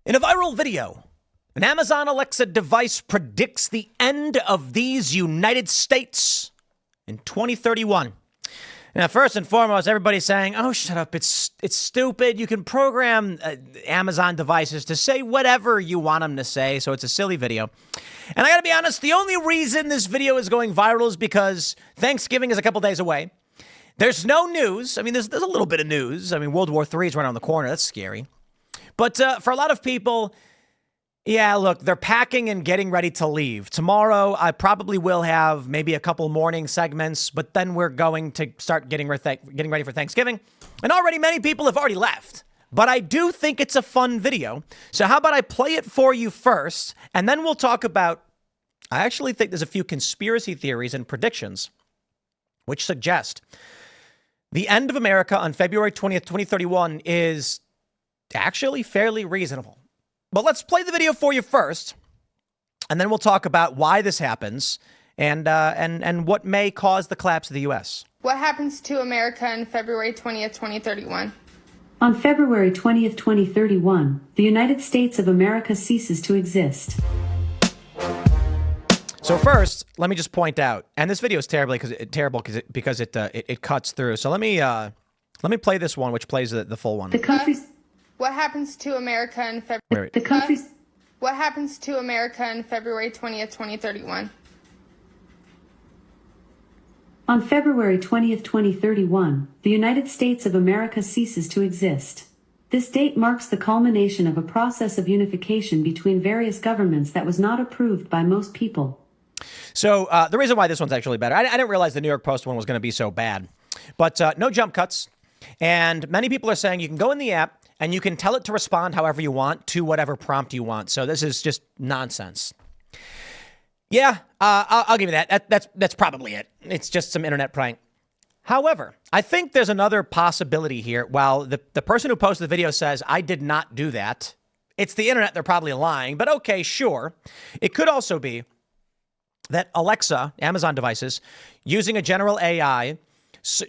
In a viral video, an Amazon Alexa device predicts the end of these United States in 2031. Now, first and foremost, everybody's saying, oh, shut up. It's stupid. You can program Amazon devices to say whatever you want them to say. So it's a silly video. And I got to be honest, the only reason this video is going viral is because Thanksgiving is a couple days away. There's no news. I mean, there's a little bit of news. I mean, World War III is right around the corner. That's scary. But for a lot of people, yeah, look, they're packing and getting ready to leave. Tomorrow, I probably will have maybe a couple morning segments, but then we're going to start getting ready for Thanksgiving. And already many people have already left. But I do think it's a fun video. So how about I play it for you first, and then we'll talk about, I actually think there's a few conspiracy theories and predictions which suggest the end of America on February 20th, 2031 is actually fairly reasonable. But let's play the video for you first, and then we'll talk about why this happens and what may cause the collapse of the U.S. What happens to America on February 20th, 2031? On February 20th, 2031, the United States of America ceases to exist. So first, let me just point out, and this video is terrible because it cuts through. So let me play this one, which plays the full one. The country's What happens to America on February? What happens to America on February 20th, 2031? On February 20th, 2031, the United States of America ceases to exist. This date marks the culmination of a process of unification between various governments that was not approved by most people. So the reason why this one's actually better, I didn't realize the New York Post one was going to be so bad, but no jump cuts. And many people are saying you can go in the app and you can tell it to respond however you want to whatever prompt you want. So this is just nonsense. Yeah, I'll give you that. That's probably it. It's just some internet prank. However, I think there's another possibility here. While the person who posted the video says, I did not do that, it's the internet. They're probably lying. But okay, sure. It could also be that Alexa, Amazon devices, using a general AI,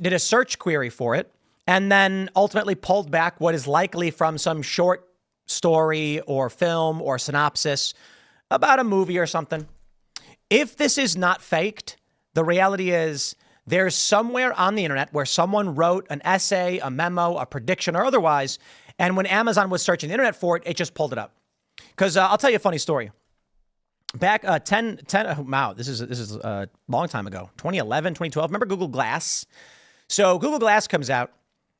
did a search query for it, and then ultimately pulled back what is likely from some short story or film or synopsis about a movie or something. If this is not faked, the reality is there's somewhere on the internet where someone wrote an essay, a memo, a prediction, or otherwise, and when Amazon was searching the internet for it, it just pulled it up. Because I'll tell you a funny story. Back this is a long time ago, 2011, 2012. Remember Google Glass? So Google Glass comes out.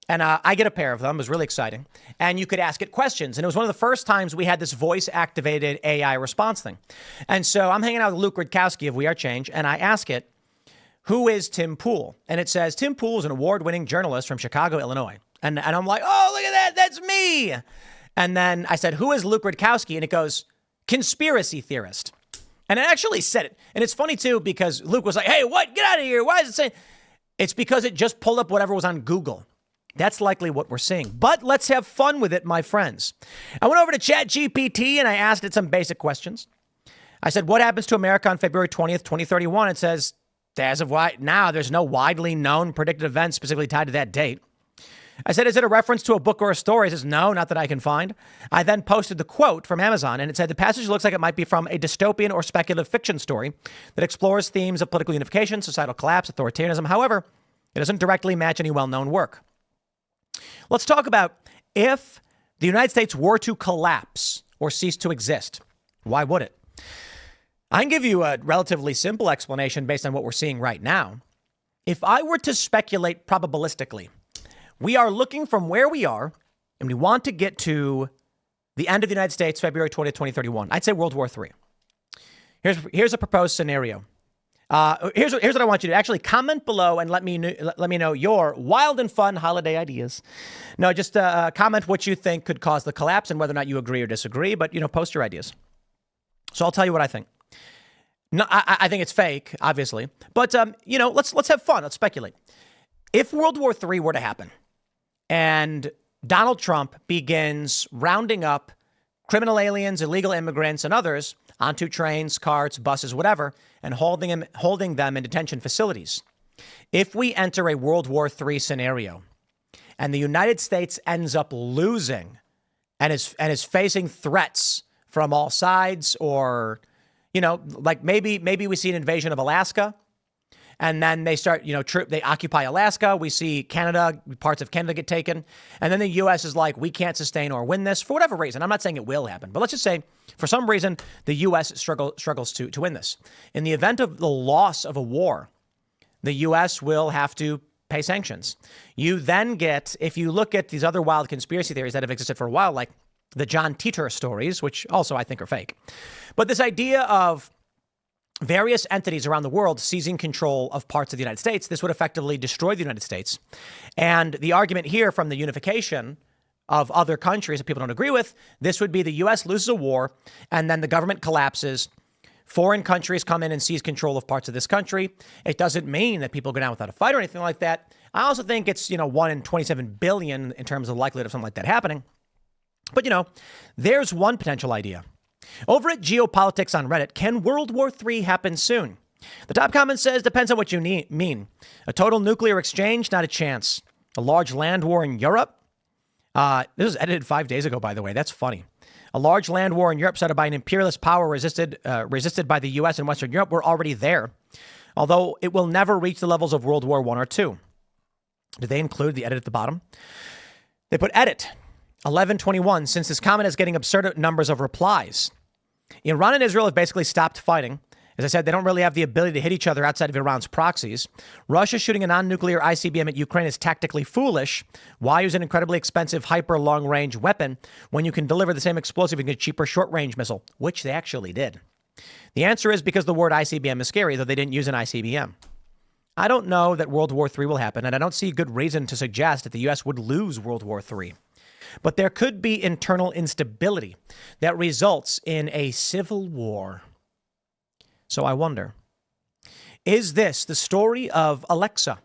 And I get a pair of them. It was really exciting. And you could ask it questions. And it was one of the first times we had this voice-activated AI response thing. And so I'm hanging out with Luke Rudkowski of We Are Change, and I ask it, who is Tim Pool? And it says, Tim Pool is an award-winning journalist from Chicago, Illinois. And I'm like, oh, look at that. That's me. And then I said, who is Luke Rudkowski? And it goes, conspiracy theorist. And it actually said it. And it's funny, too, because Luke was like, hey, what? Get out of here. Why is it saying? It's because it just pulled up whatever was on Google. That's likely what we're seeing. But let's have fun with it, my friends. I went over to ChatGPT and I asked it some basic questions. I said, what happens to America on February 20th, 2031? It says, as of right now, there's no widely known predicted event specifically tied to that date. I said, is it a reference to a book or a story? It says, no, not that I can find. I then posted the quote from Amazon, and it said, the passage looks like it might be from a dystopian or speculative fiction story that explores themes of political unification, societal collapse, authoritarianism. However, it doesn't directly match any well-known work. Let's talk about if the United States were to collapse or cease to exist. Why would it? I can give you a relatively simple explanation based on what we're seeing right now. If I were to speculate probabilistically, we are looking from where we are and we want to get to the end of the United States, February 20th, 2031. I'd say World War III. Here's a proposed scenario. Here's what I want you to actually comment below and let me know your wild and fun holiday ideas. No, just comment what you think could cause the collapse and whether or not you agree or disagree. But, post your ideas. So I'll tell you what I think. No, I think it's fake, obviously. But, let's have fun. Let's speculate. If World War III were to happen and Donald Trump begins rounding up criminal aliens, illegal immigrants, and others onto trains, carts, buses, whatever, and holding them in detention facilities. If we enter a World War III scenario and the United States ends up losing and is facing threats from all sides, or, like maybe we see an invasion of Alaska, and then they start, they occupy Alaska. We see Canada, parts of Canada get taken. And then the U.S. is like, we can't sustain or win this for whatever reason. I'm not saying it will happen, but let's just say for some reason, the U.S. struggles to win this. In the event of the loss of a war, the U.S. will have to pay sanctions. You then get, if you look at these other wild conspiracy theories that have existed for a while, like the John Titor stories, which also I think are fake. But this idea of various entities around the world seizing control of parts of the United States, this would effectively destroy the United States. And the argument here from the unification of other countries that people don't agree with, this would be the U.S. loses a war, and then the government collapses. Foreign countries come in and seize control of parts of this country. It doesn't mean that people go down without a fight or anything like that. I also think it's, 1 in 27 billion in terms of the likelihood of something like that happening. But, there's one potential idea. Over at Geopolitics on Reddit, can World War III happen soon? The top comment says, depends on what you mean. A total nuclear exchange? Not a chance. A large land war in Europe? This was edited 5 days ago, by the way. That's funny. A large land war in Europe started by an imperialist power resisted by the U.S. and Western Europe. We're already there, although it will never reach the levels of World War I or II. Did they include the edit at the bottom? They put edit 1121. Since this comment is getting absurd numbers of replies. Iran and Israel have basically stopped fighting. As I said, they don't really have the ability to hit each other outside of Iran's proxies. Russia shooting a non-nuclear ICBM at Ukraine is tactically foolish. Why use an incredibly expensive hyper long-range weapon when you can deliver the same explosive in a cheaper short-range missile, which they actually did? The answer is because the word ICBM is scary, though they didn't use an ICBM. I don't know that World War III will happen, and I don't see good reason to suggest that the U.S. would lose World War III. But there could be internal instability that results in a civil war. So I wonder, is this the story of Alexa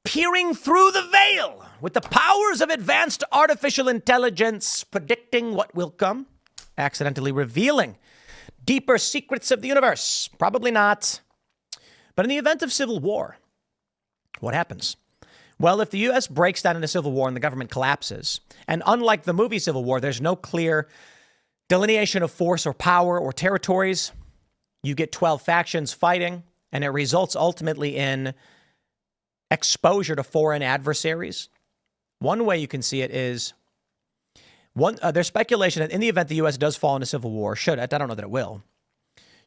peering through the veil with the powers of advanced artificial intelligence, predicting what will come, accidentally revealing deeper secrets of the universe? Probably not. But in the event of civil war, what happens? Well, if the U.S. breaks down into civil war and the government collapses, and unlike the movie Civil War, there's no clear delineation of force or power or territories, you get 12 factions fighting, and it results ultimately in exposure to foreign adversaries. One way you can see it is, there's speculation that in the event the U.S. does fall into civil war, I don't know that it will,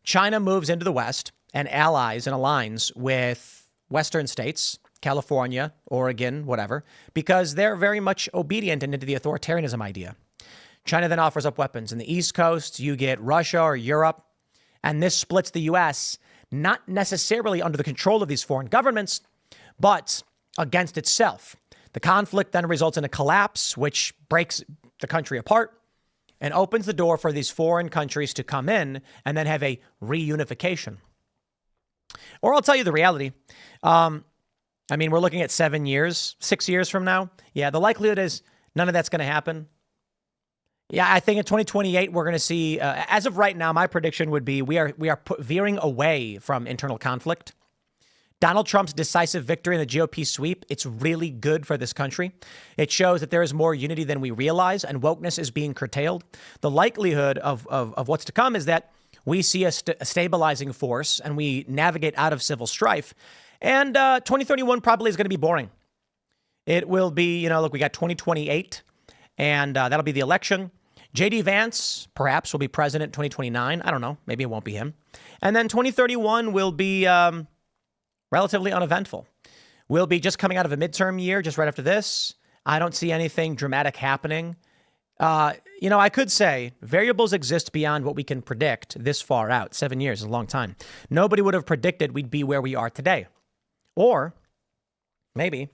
China moves into the West and allies and aligns with Western states, California, Oregon, whatever, because they're very much obedient and into the authoritarianism idea. China then offers up weapons. In the East Coast, you get Russia or Europe, and this splits the U.S. not necessarily under the control of these foreign governments, but against itself. The conflict then results in a collapse, which breaks the country apart and opens the door for these foreign countries to come in and then have a reunification. Or I'll tell you the reality. We're looking at 6 years from now. Yeah, the likelihood is none of that's going to happen. Yeah, I think in 2028, we're going to see, as of right now, my prediction would be we are veering away from internal conflict. Donald Trump's decisive victory in the GOP sweep, it's really good for this country. It shows that there is more unity than we realize, and wokeness is being curtailed. The likelihood of what's to come is that we see a stabilizing force and we navigate out of civil strife. And 2031 probably is going to be boring. It will be, we got 2028, and that'll be the election. J.D. Vance, perhaps, will be president in 2029. I don't know. Maybe it won't be him. And then 2031 will be relatively uneventful. We'll be just coming out of a midterm year just right after this. I don't see anything dramatic happening. I could say variables exist beyond what we can predict this far out. 7 years is a long time. Nobody would have predicted we'd be where we are today. Or maybe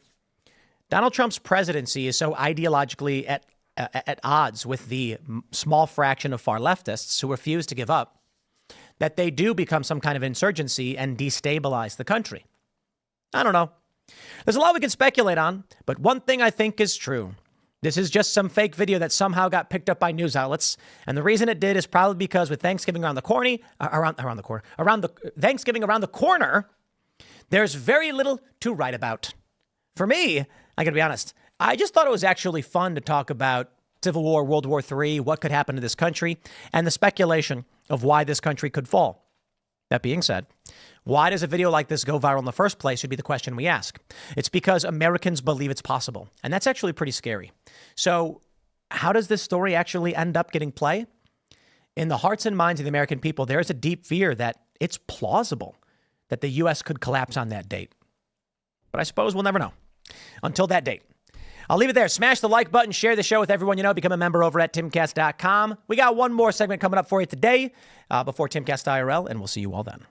Donald Trump's presidency is so ideologically at odds with the small fraction of far leftists who refuse to give up that they do become some kind of insurgency and destabilize the country. I don't know. There's a lot we can speculate on, but one thing I think is true. This is just some fake video that somehow got picked up by news outlets. And the reason it did is probably because with Thanksgiving around the corner, there's very little to write about. For me, I gotta be honest, I just thought it was actually fun to talk about Civil War, World War III, what could happen to this country, and the speculation of why this country could fall. That being said, why does a video like this go viral in the first place would be the question we ask. It's because Americans believe it's possible, and that's actually pretty scary. So how does this story actually end up getting play? In the hearts and minds of the American people, there is a deep fear that it's plausible that the U.S. could collapse on that date. But I suppose we'll never know. Until that date. I'll leave it there. Smash the like button, share the show with everyone you know, become a member over at timcast.com. We got one more segment coming up for you today before Timcast IRL, and we'll see you all then.